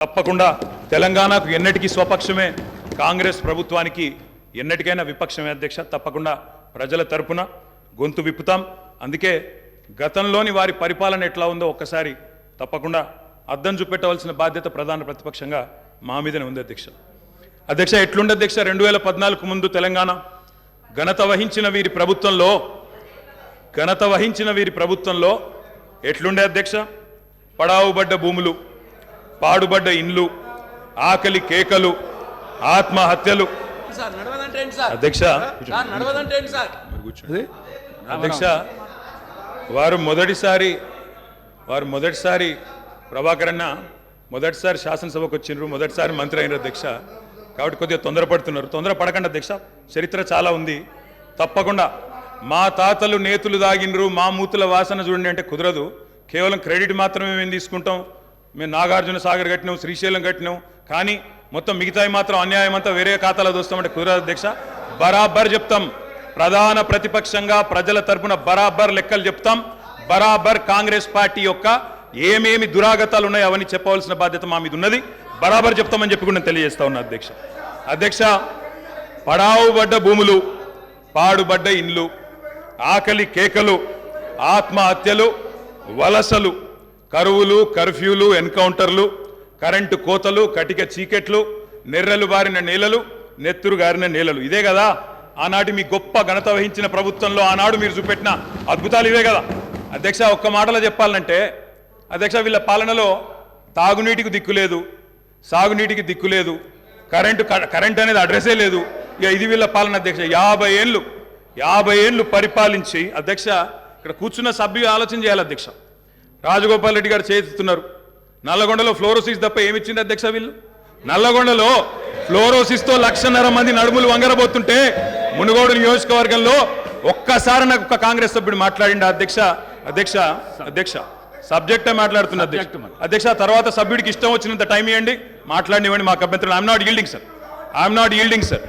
తప్పకుండా తెలంగాణకు ఎన్నటికీ స్వపక్షమే, కాంగ్రెస్ ప్రభుత్వానికి ఎన్నటికైనా విపక్షమే అధ్యక్ష. తప్పకుండా ప్రజల తరపున గొంతు విప్పుతాం. అందుకే గతంలోని వారి పరిపాలన ఎట్లా ఉందో ఒక్కసారి తప్పకుండా అద్దం చూపెట్టవలసిన బాధ్యత ప్రధాన ప్రతిపక్షంగా మా మీదనే ఉంది అధ్యక్ష. అధ్యక్ష ఎట్లుండే అధ్యక్ష 2014 ముందు తెలంగాణ ఘనత వహించిన వీరి ప్రభుత్వంలో ఎట్లుండే అధ్యక్ష? పడావుబడ్డ భూములు, పాడుబడ్డ ఇండ్లు, ఆకలి కేకలు, ఆత్మహత్యలు. అధ్యక్ష అధ్యక్ష వారు మొదటిసారి ప్రభాకర్ అన్న మొదటిసారి శాసనసభకు వచ్చిండ్రు, మొదటిసారి మంత్రి అయినారు అధ్యక్ష. కాబట్టి కొద్దిగా తొందరపడకండి అధ్యక్ష. చరిత్ర చాలా ఉంది. తప్పకుండా మా తాతలు నేతులు దాగిండ్రు, మా మూతుల వాసన చూడండి అంటే కుదరదు. కేవలం క్రెడిట్ మాత్రమే మేము తీసుకుంటాం. మేము నాగార్జున సాగర్ కట్టినాం, శ్రీశైలం కట్టినాం, కానీ మొత్తం మిగతాయి మాత్రం అన్యాయం అంతా వేరే ఖాతాలో దోస్తామంటే కుదరదు అధ్యక్ష. బరాబర్ చెప్తాం. ప్రధాన ప్రతిపక్షంగా ప్రజల తరపున బరాబర్ లెక్కలు చెప్తాం. బరాబర్ కాంగ్రెస్ పార్టీ యొక్క ఏమేమి దురాగతాలు ఉన్నాయో అవన్నీ చెప్పవలసిన బాధ్యత మా మీద ఉన్నది. బరాబర్ చెప్తామని చెప్పి కూడా నేను తెలియజేస్తా ఉన్నా అధ్యక్ష. అధ్యక్ష పడావుబడ్డ భూములు, పాడుబడ్డ ఇండ్లు, ఆకలి కేకలు, ఆత్మహత్యలు, వలసలు, కరువులు, కర్ఫ్యూలు, ఎన్కౌంటర్లు, కరెంటు కోతలు, కటిక చీకెట్లు, నెర్రెలు బారిన నేలలు, నెత్తురు గారిన నేలలు. ఇదే కదా ఆనాటి మీ గొప్ప ఘనత వహించిన ప్రభుత్వంలో ఆనాడు మీరు చూపెట్టిన అద్భుతాలు ఇవే కదా అధ్యక్ష. ఒక్క మాటలో చెప్పాలంటే అధ్యక్ష వీళ్ళ పాలనలో తాగునీటికి దిక్కు లేదు, సాగునీటికి దిక్కు లేదు, కరెంట్ అనేది అడ్రస్సే లేదు. ఇక ఇది వీళ్ళ పాలన అధ్యక్ష. 50 ఏళ్ళు పరిపాలించి అధ్యక్ష ఇక్కడ కూర్చున్న సభ్యులు ఆలోచన చేయాలి అధ్యక్ష. రాజగోపాల్ రెడ్డి గారు చేతున్నారు. నల్లగొండలో ఫ్లోరోసిస్ తప్ప ఏమిచ్చింది అధ్యక్ష? వీళ్ళు నల్లగొండలో ఫ్లోరోసిస్తో 1,50,000 మంది నడుములు వంగరబోతుంటే మునుగోడు నియోజకవర్గంలో ఒక్కసారి నాకు ఒక కాంగ్రెస్ సభ్యుడు మాట్లాడింది అధ్యక్ష సబ్జెక్టే మాట్లాడుతున్న అధ్యక్ష. తర్వాత సభ్యుడికి ఇష్టం వచ్చినంత టైం ఇవ్వండి, మాట్లాడినివ్వండి, మాకు అభ్యంతరం. I'm not yielding sir.